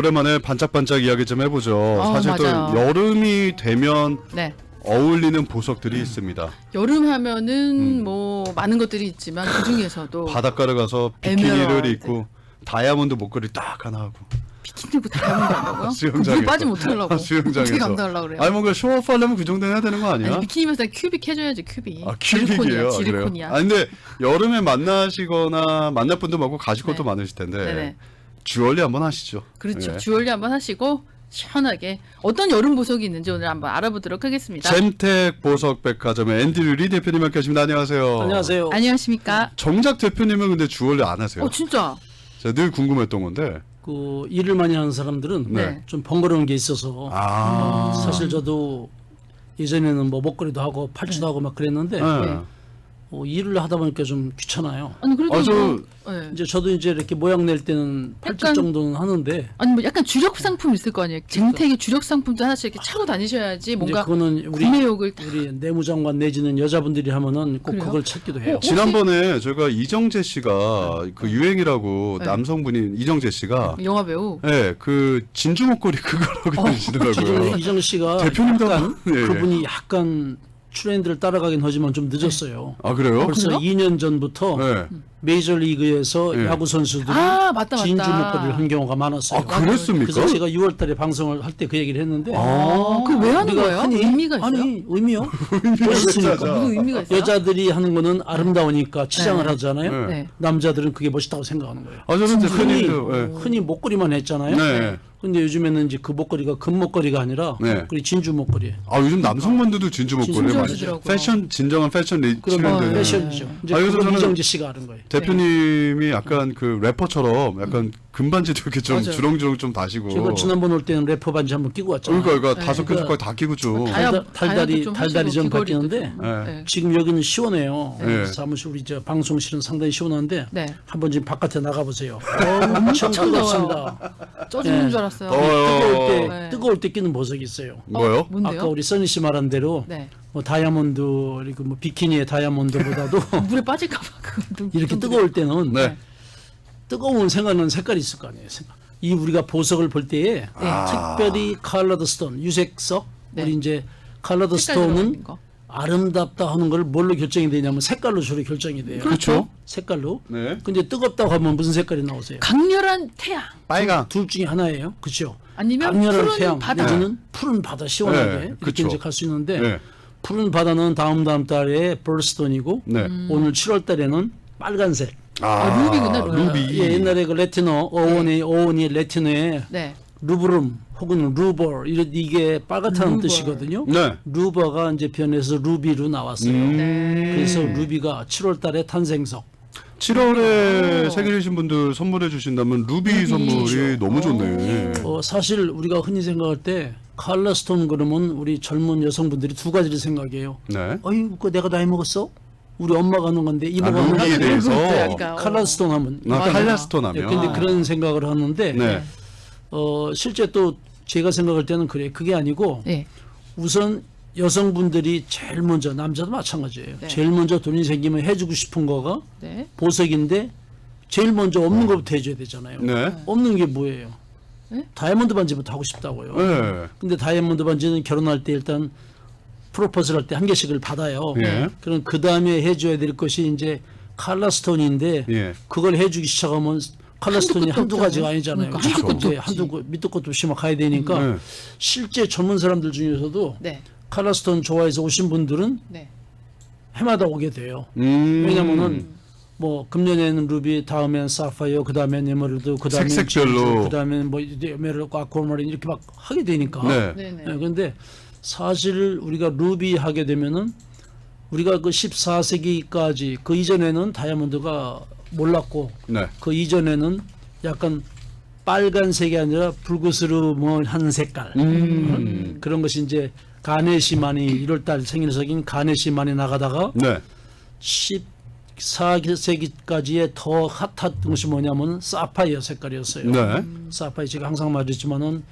오랜만에 반짝반짝 이야기 좀 해보죠. 사실 맞아요. 또 여름이 되면 네. 어울리는 보석들이 있습니다. 여름 하면은 뭐 많은 것들이 있지만 그 중에서도 바닷가를 가서 비키니를 에메랄드. 입고 다이아몬드 목걸이 딱 하나 하고 비키니 입고 다이아몬드 한다고요? 수영장에서. 물에 빠지면 어떡하려고? 수영장에서. 어떻게 감당하려고 그래요? 아니 뭔가 쇼업하려면 그 정도 해야 되는 거 아니야? 아니, 비키니면서 큐빅 해줘야지 큐빅. 아, 큐빅이에요. 지르콘이야. 아 근데 여름에 만나시거나 만날 분도 많고 가실 것도 네. 많으실 텐데 네네. 주얼리 한번 하시죠. 그렇죠. 예. 주얼리 한번 하시고 시원하게 어떤 여름 보석이 있는지 오늘 한번 알아보도록 하겠습니다. 잼택 보석백화점의 앤드류 리 대표님 함께 하십니다. 안녕하세요. 안녕하세요. 안녕하십니까? 정작 대표님은 근데 주얼리 안 하세요. 진짜. 제가 늘 궁금했던 건데. 그 일을 많이 하는 사람들은 네. 좀 번거로운 게 있어서 아. 사실 저도 예전에는 뭐 목걸이도 하고 팔찌도 하고 막 그랬는데 네. 일을 하다 보니까 좀 귀찮아요. 아니 그래도 네. 이제 저도 이제 이렇게 모양 낼 때는 팔찌 약간- 정도는 하는데 아니 뭐 약간 주력 상품 있을 거 아니에요. 쟁택의 주력 상품도 하나씩 이렇게 차고 다니셔야지 이제 뭔가 그거는 구매욕을 딱. 우리 내무장관 내지는 여자분들이 하면은 꼭 그래요? 그걸 찾기도 해요. 지난번에 저희가 이정재 씨가 그 유행이라고 네. 남성분인 이정재 씨가 영화 배우. 네, 그 진주 목걸이 그거라고 지금 그러시더라고요. 이정 씨가 대표님도 약간 예, 예. 그분이 약간 트렌드를 따라가긴 하지만 좀 늦었어요. 아 그래요? 벌써 그래요? 2년 전부터 네. 메이저리그에서 네. 야구 선수들이 맞다. 진주 목걸이를 한 경우가 많았어요. 아 그랬습니까? 그래서 제가 6월달에 방송을 할 때 그 얘기를 했는데 그 왜 하는 우리가 거예요? 의미가 있어요? 아니 의미요? 의미가 멋있으니까. 있어요. 무슨 의미가 있어요? 여자들이 하는 거는 아름다우니까 치장을 네. 하잖아요. 네. 네. 남자들은 그게 멋있다고 생각하는 거예요. 아 저는 흔히 대표님도 네. 흔히 목걸이만 했잖아요. 네. 근데 요즘에는 이제 그 목걸이가 금 목걸이가 아니라 네. 목걸이 진주 목걸이. 아 요즘 남성분들도 진주 목걸이 진주 많이 하시더라고요. 패션 진정한 패션 그러면 트렌드. 패션이죠. 이제 아, 그래서 그걸 저는 이정재 씨가 하는 거예요. 대표님이 약간 그 래퍼처럼 약간 금반지도 이렇게 좀 맞아요. 주렁주렁 좀 다시고. 제가 지난번 올 때는 래퍼 반지 한번 끼고 왔잖아요. 그러니까 네. 다섯 개 손가락 다 끼고 쭉. 달달이 좀 달달이 하시고 전 귀걸이도 바뀌는데 좀. 네. 네. 지금 여기는 시원해요. 네. 사무실 우리 저 방송실은 상당히 시원한데 네. 한번 지금 바깥에 나가 보세요. 엄청 뜨겁습니다. 쪄 죽는 네. 줄 알았어요. 더워요. 네. 뜨거울 때 끼는 보석이 있어요. 뭐요? 뭔데요? 아까 우리 써니 씨 말한 대로 네. 뭐 다이아몬드 그리고 뭐 비키니의 다이아몬드보다도 물에 빠질까 봐 그거 이렇게 뜨거울 때는 네. 뜨거운 생각나는 색깔이 있을 거 아니에요. 생각. 이 우리가 보석을 볼 때에 특별히 컬러드 스톤 유색석 네. 우리 이제 컬러드 색깔 들어가는 스톤은 거. 아름답다 하는 걸 뭘로 결정이 되냐면 색깔로 주로 결정이 돼요. 그렇죠. 색깔로. 네. 근데 뜨겁다고 하면 무슨 색깔이 나오세요? 강렬한 태양 빨강. 둘 중에 하나예요. 그렇죠. 아니면 강렬한 푸른 태양 바다. 내지는 푸른 바다 시원하게 네, 이렇게 그쵸. 이제 갈 수 있는데 네. 푸른 바다는 다음 달에 벌스톤이고 네. 오늘 7월 달에는 빨간색. 루비구나, 루비. 예, 옛날에 그 레티노 어원이 레티노에 네. 루브름 혹은 루버 이게 빨갛다는 루버. 뜻이거든요. 네. 루버가 이제 변해서 루비로 나왔어요. 네. 그래서 루비가 7월 달에 탄생석. 7월에 생일이신 분들 선물해 주신다면 루비 선물이 너무 좋네. 사실 우리가 흔히 생각할 때 칼라스톤 그러면 우리 젊은 여성분들이 두 가지를 생각해요. 네. 어이, 그거 내가 나이 먹었어? 우리 엄마가 하는 건데 이모가 하는 루비에 건데. 대해서. 그러니까, 칼라스톤 하면. 아, 칼라스톤 하면. 근데 그런 생각을 하는데 네. 실제 또 제가 생각할 때는 그래. 그게 아니고 네. 우선 여성분들이 제일 먼저 남자도 마찬가지예요. 네. 제일 먼저 돈이 생기면 해주고 싶은 거가 네. 보석인데 제일 먼저 없는 것부터 해줘야 되잖아요. 네. 없는 게 뭐예요? 네? 다이아몬드 반지부터 하고 싶다고요. 네. 근데 다이아몬드 반지는 결혼할 때 일단 프로포즈를 할 때 한 개씩을 받아요. 예. 그럼 그 다음에 해줘야 될 것이 이제 칼라스톤인데 예. 그걸 해주기 시작하면 칼라스톤이 한두 가지가 아니잖아요. 그러니까 한두 자꾸 끝도 이제 없지. 밑도 끝도 없이 막 가야 되니까 네. 실제 젊은 사람들 중에서도 네. 칼라스톤 좋아해서 오신 분들은 네. 해마다 오게 돼요. 음. 왜냐면은 뭐 금년에는 루비, 다음엔 사파이어, 그 다음엔 에메랄드, 그 다음엔 색색별로. 그 다음엔 뭐 에메랄드, 아쿠아마린 이렇게 막 하게 되니까. 네. 네네. 그런데 사실 우리가 루비 하게 되면은 우리가 그 14세기까지 그 이전에는 다이아몬드가 몰랐고 네. 그 이전에는 약간 빨간색이 아니라 붉으스름한 색깔 그런 것이 이제 가네시만이 1월달 생일석인 가네시만이 나가다가 네. 14세기까지의 더 핫한 것이 뭐냐면 사파이어 색깔이었어요. 네. 사파이어 제가 항상 말했지만은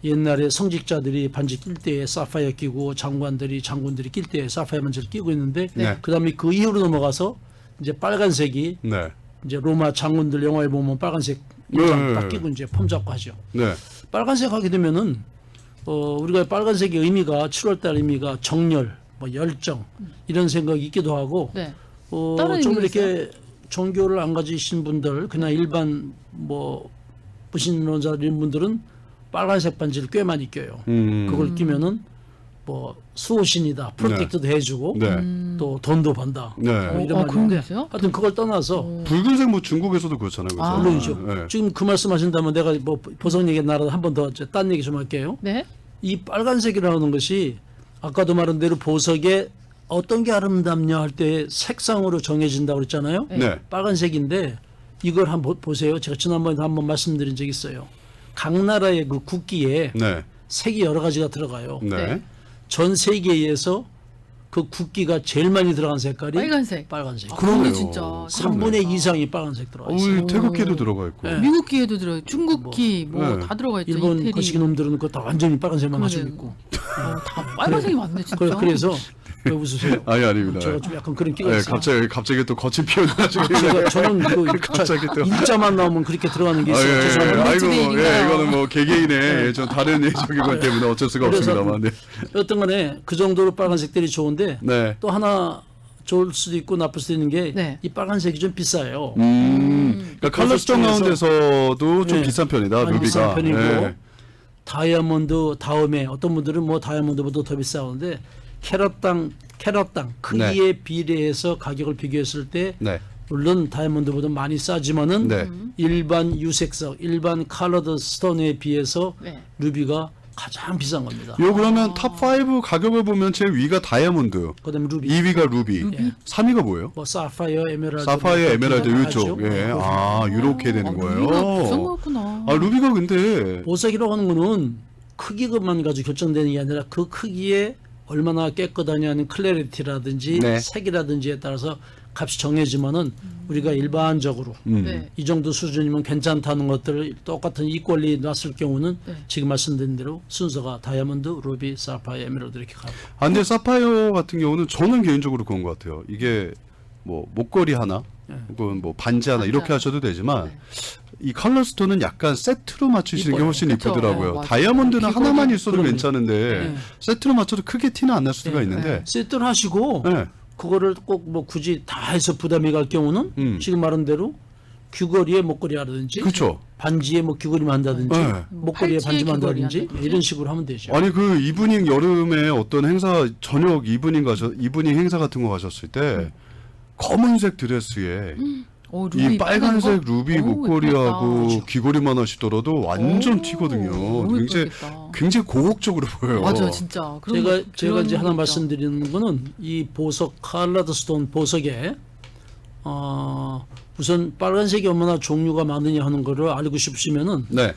옛날에 성직자들이 반지 낄 때 사파이어 끼고 장군들이 낄 때 사파이어 반지를 끼고 있는데 네. 그다음에 그 이후로 넘어가서 이제 빨간색이 네. 이제 로마 장군들 영화에 보면 빨간색 인장 네. 딱 끼고 이제 폼 잡고 하죠. 네. 빨간색 하게 되면은 우리가 빨간색의 의미가 7월달 의미가 정열, 뭐 열정 이런 생각이 있기도 하고 네. 다른 좀 의미가 이렇게 종교를 안 가지신 분들 그냥 일반 뭐 무신론자 이런 분들은 빨간색 반지를 꽤 많이 껴요. 그걸 끼면은 뭐 수호신이다, 프로텍트도 해주고 네. 또 돈도 번다. 네. 뭐 이런 말이 그런 게 있는데 있어요? 하여튼 그걸 떠나서 붉은색 뭐 중국에서도 그렇잖아요. 그죠? 아. 물론이죠. 네. 지금 그 말씀하신다면 내가 뭐 보석 얘기 나라 한 번 더 딴 얘기 좀 할게요. 네. 이 빨간색이라는 것이 아까도 말한 대로 보석에 어떤 게 아름답냐 할 때 색상으로 정해진다고 그랬잖아요. 네. 네. 빨간색인데 이걸 한번 보세요. 제가 지난번에도 한번 말씀드린 적이 있어요. 각 나라의 그 국기에 네. 색이 여러 가지가 들어가요. 네. 네. 전 세계에서 그 국기가 제일 많이 들어간 색깔이 빨간색. 빨간색. 그러네요. 근데 진짜 3분의 2 이상이 빨간색 들어가 있어요. 우리 태극기도 들어가 있고. 네. 미국기에도 들어요. 중국기 뭐 네. 다 들어가 있죠. 일본 이태리. 거시기 놈들은 그거 다 완전히 빨간색만 그러네요. 가지고 있고. 다 빨간색이 많네 진짜. 그래서 왜 웃으세요? 아니 아닙니다. 제가 좀 약간 그런 끼가 네, 있어요. 갑자기 또 거친 표현 하시길래. 제가 저는 그 갑자기 또. 인자만 나오면 그렇게 들어가는 게 있어요. 죄송합니다. 아이고, 투데이 예, 일인가요? 이거는 뭐 개개인의 좀 다른 예적인 것 때문에 어쩔 수가 그래서 없습니다만. 네. 어떤 간에 그 정도로 빨간색들이 좋은데 네. 또 하나 좋을 수도 있고 나쁠 수도 있는 게 이 네. 빨간색이 좀 비싸요. 그러니까 컬러스톤 가운데서도 좀 네. 비싼 편이다. 많이 루비가. 비싼 편이고 네. 다이아몬드 다음에 어떤 분들은 뭐 다이아몬드보다 더 비싸는데 캐럿당 크기에 비례해서 가격을 비교했을 때 네. 물론 다이아몬드보다 많이 싸지만은 네. 일반 유색석, 일반 컬러드 스톤에 비해서 네. 루비가 가장 비싼 겁니다. 요 그러면 탑5 가격을 보면 제일 위가 다이아몬드, 그다음에 루비, 2위가 루비, 3위가 뭐예요? 뭐 사파이어, 에메랄드, 사파이어, 에메랄드 다 이쪽. 하죠. 예. 아, 이렇게 되는 루비가 비싼 거예요. 거였구나. 아, 루비가 근데 보석이라고 하는 거는 크기만 가지고 결정되는 게 아니라 그 크기에 얼마나 깨끗하냐는 클래리티라든지 네. 색이라든지에 따라서 값이 정해지면은 우리가 일반적으로 네. 이 정도 수준이면 괜찮다는 것들을 똑같은 이퀄리 놨을 경우는 네. 지금 말씀드린 대로 순서가 다이아몬드, 루비, 사파이어, 에메랄드 이렇게 가고. 아, 근데 사파이어 같은 경우는 저는 개인적으로 그런 것 같아요. 이게 뭐 목걸이 하나, 혹은 뭐 반지 하나 이렇게 하셔도 되지만 네. 이 컬러스톤은 약간 세트로 맞추시는 게 이뻐요. 훨씬 그쵸. 이쁘더라고요. 맞아요. 다이아몬드는 귀걸이, 하나만 있어도 그럼요. 괜찮은데 네. 세트로 맞춰도 크게 티는 안 날 수가 네. 있는데. 세트를 하시고 네. 그거를 꼭 뭐 굳이 다 해서 부담이 갈 경우는 지금 말한 대로 귀걸이에 목걸이 하든지 그렇죠. 반지에 뭐 귀걸이만 한다든지 네. 목걸이에 팔찌에 반지만 귀걸이 한다든지 한다든지. 이런 식으로 하면 되죠. 아니 그 이브닝 여름에 어떤 행사 저녁 이브닝 행사 같은 거 가셨을 때 검은색 드레스에 이 빨간색 루비 목걸이하고 귀걸이만 하시더라도 완전 튀거든요. 굉장히 고혹적으로 보여요. 맞아 진짜. 제가 이제 하나 거 있죠. 말씀드리는 거는 이 보석 칼라드 스톤 보석에 우선 빨간색이 얼마나 종류가 많으냐 하는 거를 알고 싶으시면은 네.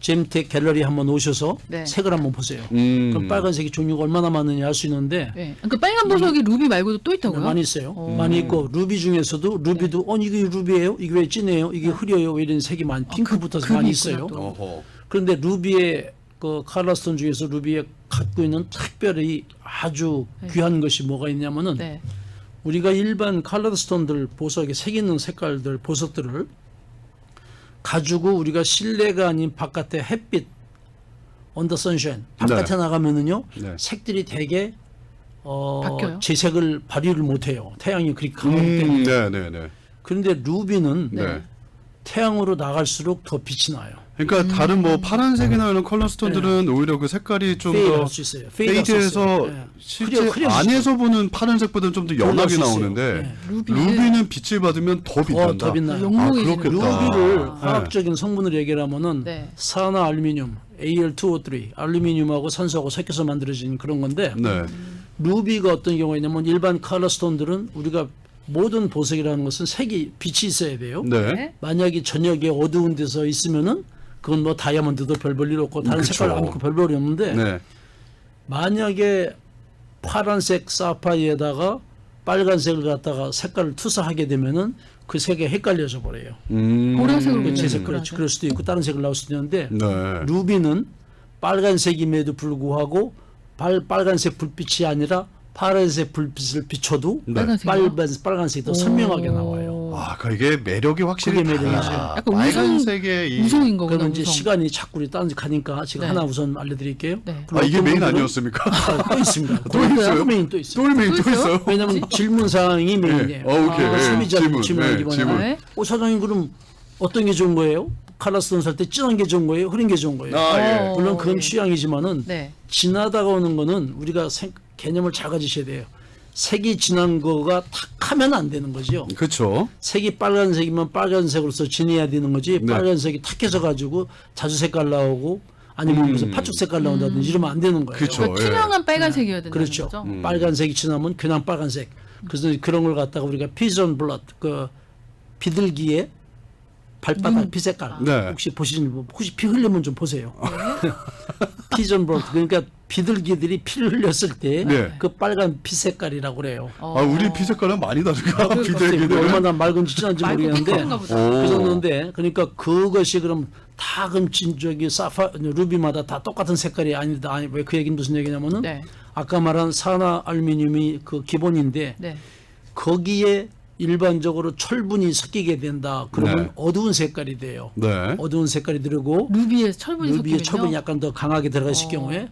잼텍 갤러리 한번 오셔서 네. 색을 한번 보세요. 그럼 빨간색이 종류가 얼마나 많으냐 알 수 있는데 네. 그 빨간 보석이 루비 말고도 또 있다고요? 많이 있어요. 많이 있고 루비 중에서도 루비도 이게 루비예요? 이게 왜 진해요? 이게 흐려요? 왜 이런 색이 많이 핑크부터 그 많이 급이 있어요. 있구나, 또. 어허. 그런데 루비의 그 칼라스톤 중에서 루비에 갖고 있는 특별히 아주 귀한 것이 뭐가 있냐면은 네. 우리가 일반 칼라스톤들 보석에 색 있는 색깔들 보석들을 가지고 우리가 실내가 아닌 바깥에 햇빛 언더 선샤인 바깥에 나가면은요 네. 색들이 되게 바뀌어요? 재색을 발휘를 못해요. 태양이 그렇게 강하기 때문에. 네네네. 그런데 루비는 네. 태양으로 나갈수록 더 빛이 나요. 그러니까 다른 뭐 파란색이나 이런 컬러스톤들은 오히려 그 색깔이 좀 페이드 더 할 수 있어요. 페이드 할수 페이드해서 있어요. 네. 실제 흐려질 안에서 보는 파란색보다는 좀 더 연하게 올라올 수 있어요. 나오는데 네. 루비는 빛을 받으면 더 빛난다. 더 빛나요. 영롱해지는 그렇겠다. 루비를 네. 화학적인 성분을 얘기하면은 네. 산화 알루미늄 Al2O3 알루미늄하고 산소하고 섞여서 만들어진 그런 건데 네. 루비가 어떤 경우가 있냐면 일반 컬러스톤들은 우리가 모든 보석이라는 것은 색이 빛이 있어야 돼요. 네. 네. 만약에 저녁에 어두운 데서 있으면은 그건 뭐 다이아몬드도 별 볼 일 없고 다른 그쵸. 색깔 아무것도 별 볼이 없는데 네. 만약에 파란색 사파이에다가 빨간색을 갖다가 색깔을 투사하게 되면은 그 색에 헷갈려져 버려요. 보라색으로 그 그냥 재색 보라색. 그럴 수도 있고 다른 색을 나올 수도 있는데 네. 루비는 빨간색임에도 불구하고 빨간색 불빛이 아니라 파란색 불빛을 비춰도 네. 빨간색이요? 빨간색이 더 선명하게 나와요. 아, 그러니까 이게 매력이 확실히 그게 매력이죠. 달라. 약간 빨간색의 이 우성인 거구나. 그러면 이제 우성. 시간이 자꾸 우리 다른 데 가니까 제가 네. 하나 우선 알려드릴게요. 네. 그럼 이게 어떤 메인 분들은- 아니었습니까? 또 있습니다. 또 있어요? 또 메인 또 있어요. 또 메인 또 또 있어요? 있어요? 왜냐하면 질문 사항이 메인이에요. 네. 오케이. 네. 소비자들 질문. 네, 질문하기 질문. 바라요. 네. 사장님 그럼 어떤 게 좋은 거예요? 칼라스톤 살 때 진한 게 좋은 거예요? 흐린 게 좋은 거예요? 아, 예. 물론 그건 예. 취향이지만은 네. 진하다가 오는 거는 우리가 개념을 잘 가지셔야 돼요. 색이 진한 거가 탁 하면 안 되는 거죠. 그렇죠. 색이 빨간색이면 빨간색으로서 진해야 되는 거지. 네. 빨간색이 탁해져 가지고 자주 색깔 나오고 아니면 무슨 팥죽 색깔 나온다든지 이러면 안 되는 거예요. 그쵸. 그러니까 예. 투명한 빨간색이어야 된다는 그렇죠. 거죠. 빨간색이 진하면 그냥 빨간색. 그래서 그런 걸 갖다가 우리가 피전 블러드 그 비둘기의 발바닥 피 색깔 네. 혹시 보시는 분 혹시 피 흘리면 좀 보세요. 피전 블러드 그러니까 비둘기들이 피를 흘렸을 때 그 네. 빨간 피 색깔이라고 그래요. 아, 우리 피 색깔은 많이 다른가? 글쎄요, 비둘기들. 얼마나 맑은지 진한지 맑고 모르겠는데 핑크인가 보다. 그 정도인데 그러니까 그것이 그럼 다 그럼 저기 루비마다 다 똑같은 색깔이 아니다. 아니 왜 그 얘기는 무슨 얘기냐면은 네. 아까 말한 산화 알루미늄이 그 기본인데 네. 거기에 일반적으로 철분이 섞이게 된다. 그러면 네. 어두운 색깔이 돼요. 네. 어두운 색깔이 들고 루비에 철분이 루비에 섞이면요. 철분이 약간 더 강하게 들어가 있을 경우에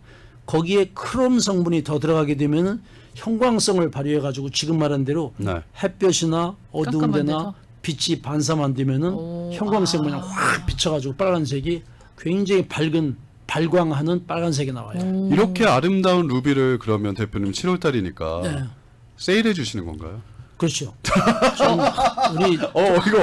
거기에 크롬 성분이 더 들어가게 되면은 형광성을 발휘해 가지고 지금 말한 대로 네. 햇볕이나 어두운 깜깜한 데나 데서? 빛이 반사만 되면은 오, 형광색 모양 확 비쳐가지고 빨간색이 굉장히 밝은 발광하는 빨간색이 나와요. 이렇게 아름다운 루비를 그러면 대표님 7월 달이니까 네. 세일해 주시는 건가요? 그렇죠. 좀 우리 이거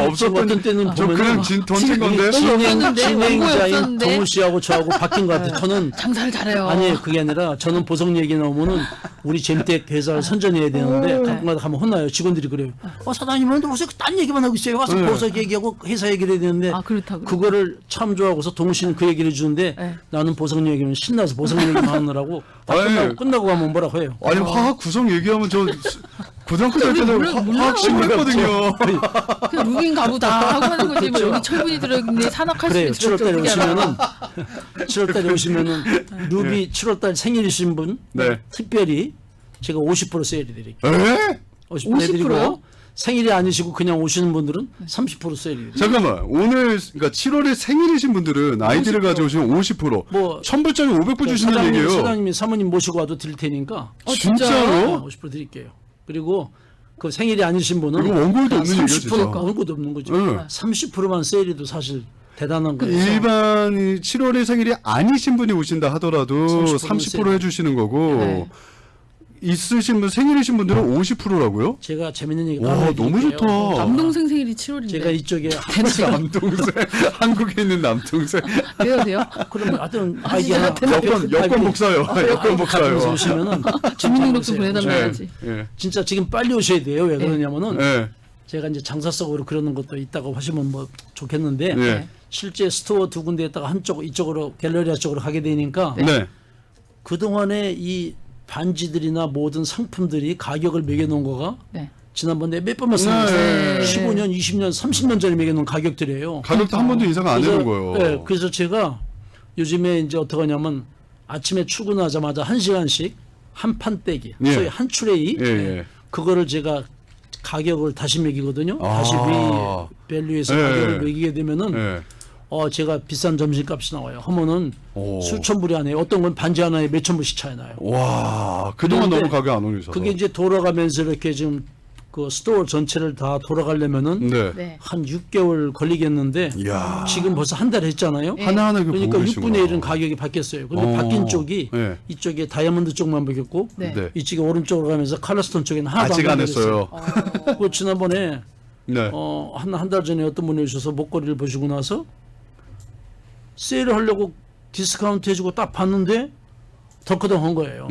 없었던 어떤 때는 저 보면은 그냥 던진 건데. 없었는데, 진행자인 없었는데. 동훈 씨하고 저하고 바뀐 것 같아요. 저는 장사를 잘해요. 아니에요. 그게 아니라 저는 보석 얘기 나오면은 우리 잼택 회사를 선전해야 되는데 가끔가다 가면 혼나요. 직원들이 그래요. 사장님은 요새 딴 얘기만 하고 있어요. 와서 보석 얘기하고 회사 얘기를 해야 되는데 아, 그렇다고요? 그거를 참 좋아하고서 동훈 씨는 그 얘기를 해주는데 네. 나는 보석 얘기면 신나서 보석 얘기만 하느라고 다 아니. 끝나고 가면 뭐라고 해요. 아니 화학 구성 얘기하면 저 고등학교 다닐 때는 화학 신고했거든요. 그냥 루비인 가보다 하고 하는 거지. 뭐 여기 철분이 들어있네. 산화칼슘이 그래요. 7월달에 들어있네. 오시면은 7월달에 오시면은 루비 7월달 생일이신 분 네. 특별히 제가 50% 세일해 드릴게요. 에? 50% 해드리고 50%요? 생일이 아니시고 그냥 오시는 분들은 30% 세일해 드릴게요. 잠깐만 오늘 그러니까 7월에 생일이신 분들은 아이디를 가져오시면 50% 뭐 1000불짜리 500불 주신다는 얘기예요. 사장님이 사모님 모시고 와도 드릴 테니까 진짜로? 50% 드릴게요. 그리고 그 생일이 아니신 분은 이거 원고에도 없는 얘기예요, 30% 진짜. 원고도 없는 거죠. 응. 30%만 세일해도 사실 대단한 거예요. 일반 7월에 생일이 아니신 분이 오신다 하더라도 30% 해주시는 거고 네. 있으신 분 생일이신 분들은 50%라고요? 제가 재밌는 얘기 와, 따로 너무 해드릴게요. 좋다. 남동생 생일이 7월인데. 제가 이쪽에 남동생 한국에 있는 남동생 돼요, 돼요? 그러면 하여튼 아이디 하나 여권 복사요. 여권 복사요. 오시면은 주민등록증 보내달라야지. 예. 진짜 지금 빨리 오셔야 돼요. 왜 그러냐면은 예. 제가 이제 장사성으로 그러는 것도 있다고 하시면 뭐 좋겠는데 예. 실제 스토어 두 군데에다가 한쪽 이쪽으로 갤러리아 쪽으로 가게 되니까 네. 그동안에 이 반지들이나 모든 상품들이 가격을 매겨놓은 거가 네. 지난번에 몇 번 말씀드렸어요. 네. 15년, 20년, 30년 전에 매겨놓은 가격들이에요. 가격도 한 번도 인상 안 되는 거예요. 네, 그래서 제가 요즘에 이제 어떻게 하냐면 아침에 출근하자마자 1시간씩 한 판 떼기, 예. 소위 한 추레이, 예, 예. 그거를 제가 가격을 다시 매기거든요. 아. 다시 밸류에서 예. 가격을 매기게 되면은 예. 제가 비싼 점심값이 나와요. 하면은 오. 수천 불이 아니에요. 어떤 건 반지 하나에 몇천 불씩 차이 나요. 와, 그동안 그런데 너무 가격 안 올리셔서. 그게 이제 돌아가면서 이렇게 지금 그 스토어 전체를 다 돌아가려면은 네. 네. 한 6개월 걸리겠는데 이야. 지금 벌써 한 달 했잖아요. 네. 하나하나 이렇게 그러니까 보고 6분의 1은 계시구나. 가격이 바뀌었어요. 근데 어. 바뀐 쪽이 네. 이쪽에 다이아몬드 쪽만 바뀌었고 네. 네. 이쪽에 오른쪽으로 가면서 칼라스톤 쪽에는 하나도 아직 안 했어요. 그 지난번에 네. 한 달 전에 어떤 분이 오셔서 목걸이를 보시고 나서 세일을 하려고 디스카운트 해주고 딱 봤는데 덜커덩한 거예요.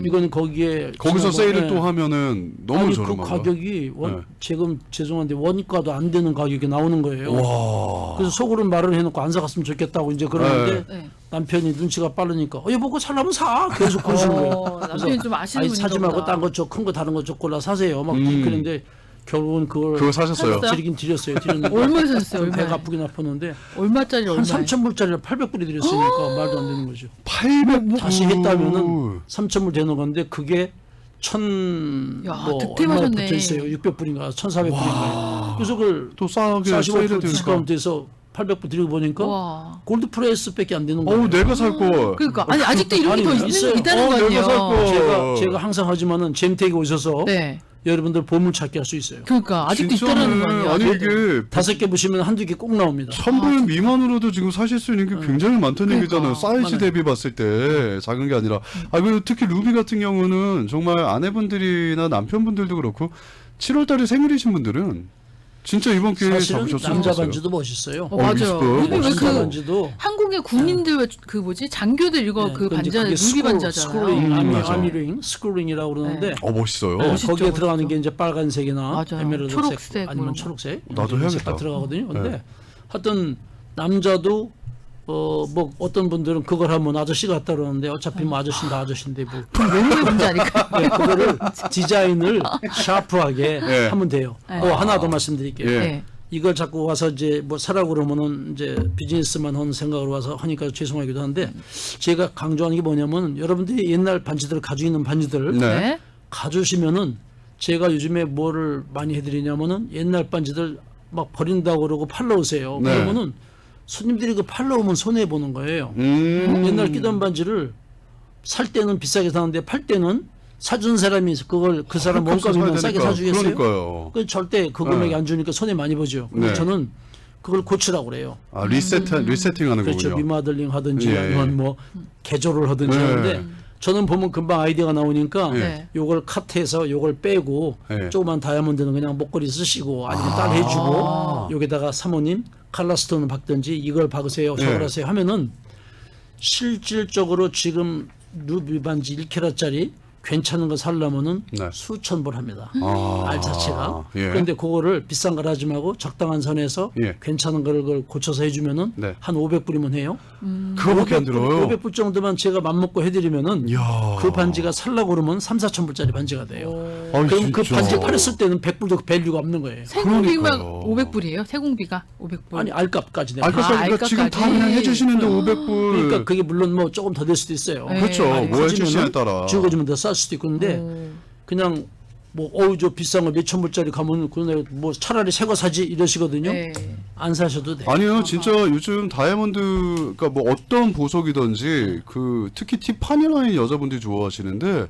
이거는 거기에 거기서 지난번에- 세일을 또 하면은 너무 아니, 저렴한 그 거. 가격이 네. 지금 죄송한데 원가도 안 되는 가격이 나오는 거예요. 와. 그래서 속으로 말을 해놓고 안 사갔으면 좋겠다고 이제 그러는데 네. 남편이 눈치가 빠르니까 여보 그거 살라면 사 계속 그러시는 거예요. 남편이 좀 아시는 아니 분인가 사지 말고 보다. 딴 거 큰 거 다른 거 좀 골라 사세요. 막 그랬는데 결국은 그거 사셨어요? 샀어요? 드리긴 드렸어요. 드렸는데 얼마에 사셨어요? 좀 배가 얼마에? 아프긴 아팠는데 얼마짜리 한 얼마에? 3,000불짜리를 800불이 드렸으니까 말도 안 되는 거죠. 800 다시 했다면은 3,000불 되는 건데 그게 야, 얼마 득템하셨네. 붙어 있어요. 600불인가 1,400불인가. 그걸 또 싸게 45% 세일해드니까. 디스카운트해서 800불 드리고 보니까 와. 골드 프레스밖에 안 되는 거예요. 내가 살 거. 그러니까 아니 아직도 이런 게 더 있어요. 있다는 거 내가 살 거. 아니에요. 제가 항상 하지만은 잼택에 오셔서 네. 여러분들 보물 찾기 할 수 있어요. 그러니까 아직도 진짜네. 있다는 거 아니에요. 아니 이게 5개 보시면 한두 개 꼭 나옵니다. 1,000불 미만으로도 지금 사실 수 있는 게 굉장히 많다는 그러니까. 얘기잖아요. 사이즈 많아요. 대비 봤을 때 작은 게 아니라. 그리고 특히 루비 같은 경우는 정말 아내분들이나 남편분들도 그렇고 7월달에 생일이신 분들은 진짜 이번 기회에 사실은 잡으셨으면 남자 좋겠어요. 반지도 멋있어요. 맞아요. 있을 루비 왜 남자 그 반지도 한국의 군인들 그 뭐지 장교들 이거 네, 그 그건 이제 반지 그게 루비 반지잖아요. 스크링, 맞아. 아미링, 스크링이라고 그러는데 멋있어요. 네, 멋있죠, 거기에 멋있죠. 들어가는 게 이제 빨간색이나 맞아요. 에메랄드색 초록색 아니면 뭐. 초록색 나도 이런 해야겠다. 색깔 들어가거든요. 근데 네. 하여튼 남자도 뭐 어떤 분들은 그걸 하면 아저씨 같다 그러는데 어차피 뭐 아저씨는 다 아저씨인데 뭐 왜 문제 아닐까? 네, 그거를 디자인을 샤프하게 네. 하면 돼요. 네. 하나 더 말씀드릴게요. 예. 네. 이걸 자꾸 와서 이제 뭐 사라고 그러면은 이제 비즈니스만 하는 생각으로 와서 하니까 죄송하기도 한데 제가 강조하는 게 뭐냐면 여러분들이 옛날 반지들을 가지고 있는 반지들 네. 네. 가져오시면은 제가 요즘에 뭐를 많이 해드리냐면은 옛날 반지들 막 버린다고 그러고 팔러 오세요. 네. 그러면은 손님들이 그 팔러 오면 손해 보는 거예요. 옛날 끼던 반지를 살 때는 비싸게 사는데 팔 때는 사준 사람이 그걸 그 사람 원가면 싸게 사주겠어요? 그러니까요. 그 절대 그 금액이 안 주니까 손해 많이 보죠. 근데 네. 저는 그걸 고치라고 그래요. 리세팅하는 그렇죠. 거군요. 리마들링 하든지 예. 아니면 뭐 개조를 하든지 네. 하는데 저는 보면 금방 아이디어가 나오니까 네. 요걸 컷해서 요걸 빼고 네. 조그만 다이아몬드는 그냥 목걸이 쓰시고 아니면 딸 해주고 여기다가 사모님 칼라스톤을 박든지 이걸 박으세요 저걸 네. 하세요 하면은 실질적으로 지금 루비 반지 1캐럿짜리 괜찮은 거 살려면은 네. 수천 불 합니다. 아. 알 자체가. 예. 그런데 그거를 비싼 걸 하지 말고 적당한 선에서 예. 괜찮은 걸 그걸 고쳐서 해주면은 네. 한 500불이면 해요. 그거밖에 안 들어요. 500불 정도만 제가 맘먹고 해드리면은 이야. 그 반지가 살라고 그러면 3, 4천 불짜리 반지가 돼요. 아이, 그럼 그 진짜. 반지 팔았을 때는 100불도 밸류가 없는 거예요. 세공비만 그러니까요. 500불이에요? 세공비가 500불. 아니 알값까지 돼요. 그러니까 지금 다 그냥 해주시는데 500불. 그러니까 그게 물론 뭐 조금 더 될 수도 있어요. 네. 그렇죠. 많이 뭐 커지면은 해주시냐에 따라. 죽어주면 더 쌀 수도 있고 근데 그냥 뭐 저 비싼 거 몇천 불짜리 가면 그냥 뭐 차라리 새 거 사지 이러시거든요. 네. 안 사셔도 돼요. 아니요, 진짜 요즘 다이아몬드, 그러니까 뭐 어떤 보석이든지 그 특히 티파니 라인 여자분들이 좋아하시는데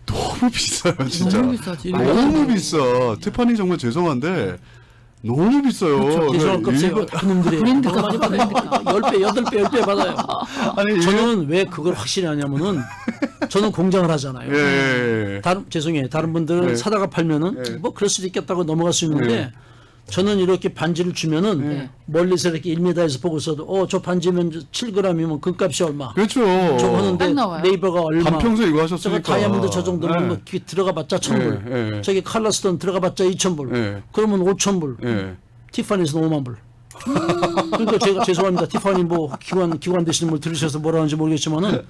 너무 비싸요, 진짜. 너무 비싸지. 너무 비싸. 티파니 정말 죄송한데 너무 비싸요. 죄송할 거 그러니까 없어요. 일반- 그놈들이 브랜드가 너무 많이 받아요. 10배, 8배, 10배 받아요. 아니 저는 왜 그걸 확실히 하냐면은 저는 공장을 하잖아요. 예. 죄송해요. 다른 분들은 네. 사다가 팔면은 네. 뭐 그럴 수도 있겠다고 넘어갈 수 있는데 네. 저는 이렇게 반지를 주면은 네. 멀리서 이렇게 1m에서 보고서도 저 반지면 7g이면 금값이 얼마? 그렇죠. 저거 하는데 딱 나와요. 네이버가 얼마? 반평소 이거 저거 하셨으니까. 다이아몬드 저 정도면 예. 뭐 들어가봤자 1,000불. 예, 예. 저기 칼라스톤 들어가봤자 2,000불. 예. 그러면 5,000불. 예. 티파니에서 5만 불. 그러니까 제가 죄송합니다. 티파니 뭐 기관 되시는 분 들으셔서 뭐라 하는지 모르겠지만은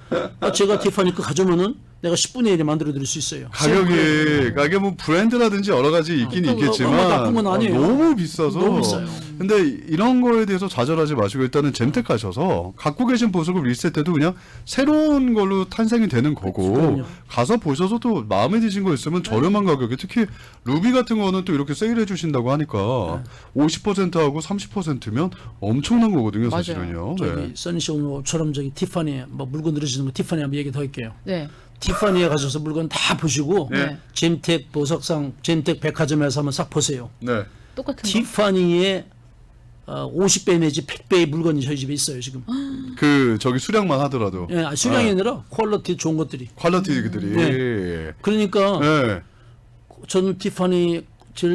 제가 티파니 거 가져오면은 내가 10분의 1에 만들어 드릴 수 있어요. 가격이 뭐 브랜드라든지 여러 가지 있긴 그거 있겠지만 나쁜 건 아니에요. 너무 비싸서 너무 비싸요. 근데 이런 거에 대해서 좌절하지 마시고 일단은 잼택 가셔서 갖고 계신 보석을 리셋해도 그냥 새로운 걸로 탄생이 되는 거고 그럼요. 가서 보셔서 또 마음에 드신 거 있으면 저렴한 가격에 특히 루비 같은 거는 또 이렇게 세일해 주신다고 하니까 50%하고 30%면 엄청난 거거든요, 맞아요. 사실은요. 저기 써니씨 오늘처럼 저기 티파니 뭐 물건 들으시는 거 티파니 한번 얘기 더 할게요. 네. 티파니에 가셔서 물건 다 보시고 네. 잼택 보석상 잼택 백화점에서 한번 싹 보세요. 네. 똑같은 거. 티파니의 50배 내지 100배의 물건이 저희 집에 있어요 지금. 그 저기 수량만 하더라도 예, 수량이 아니라 퀄리티 좋은 것들이. 퀄리티들이 그러니까 네. 저는 티파니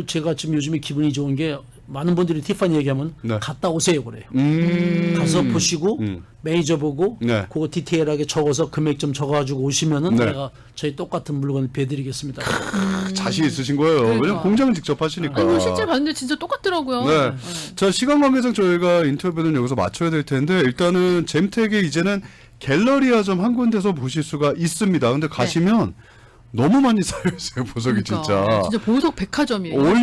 제가 지금 요즘에 기분이 좋은 게 많은 분들이 티파니 얘기하면 네. 갔다 오세요 그래요. 음. 가서 보시고 매니저 보고 네. 그거 디테일하게 적어서 금액 좀 적어가지고 오시면은 네. 내가 저희 똑같은 물건을 배드리겠습니다. 자신 있으신 거예요. 왜냐면 그러니까. 공장을 직접 하시니까. 아니, 실제 봤는데 진짜 똑같더라고요. 네. 자, 시간 관계상 저희가 인터뷰는 여기서 마쳐야 될 텐데 일단은 잼택에 이제는 갤러리아점 한 군데서 보실 수가 있습니다. 근데 가시면 너무 많이 쌓여있어요, 보석이 그러니까. 진짜 보석 백화점이에요. 그대로.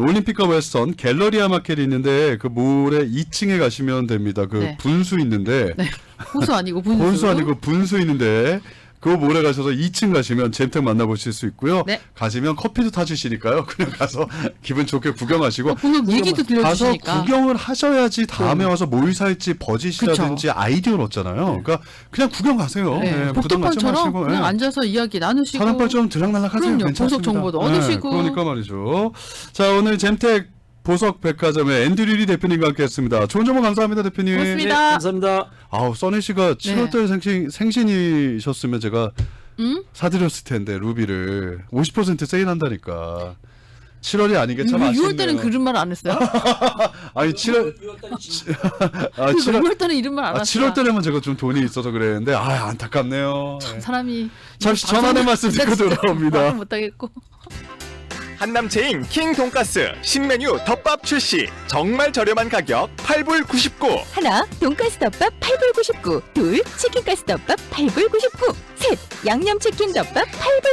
올림픽과 웨스턴 갤러리아 마켓이 있는데 그 몰의 2층에 가시면 됩니다. 그 네. 분수 있는데 네. 호수 아니고 분수. 본수 아니고 분수 있는데 그 모레 가셔서 2층 가시면 잼택 만나보실 수 있고요. 네. 가시면 커피도 타주시니까요. 그냥 가서 기분 좋게 구경하시고 방금 얘기도 가서 들려주시니까. 구경을 하셔야지 다음에 와서 뭘 살지 버짓이라든지 아이디어는 없잖아요. 그러니까 그냥 구경 가세요. 네. 예, 부담 갖지 복덕방처럼 마시고. 그냥 예. 앉아서 이야기 나누시고. 사랑발 좀 들락날락하세요. 그럼요. 괜찮습니다. 보석 정보도 얻으시고. 그러니까 말이죠. 자, 오늘 잼택 보석백화점의 앤드류리 대표님과 함께했습니다. 좋은 정보 감사합니다, 대표님. 고맙습니다. 감사합니다. 아우, 써니 씨가 7월달 생신이셨으면 제가 사드렸을 텐데 루비를 50% 세일한다니까. 7월이 아니게 참 왜 아쉽네요. 6월 달엔 그런 말 안 했어요? 아니 7월 아 6월 달에 이런 말 안 했어요. 7월 달에만 제가 좀 돈이 있어서 그랬는데 아 안타깝네요. 예. 사람이 잠시 전환의 말씀 듣고 돌아옵니다. 말을 못하겠고. 한남체인 킹 돈가스 신메뉴 덮밥 출시. 정말 저렴한 가격 8불 99. 하나, 돈가스 덮밥 8불 99. 둘, 치킨가스 덮밥 8불 99. 셋, 양념치킨 덮밥 8불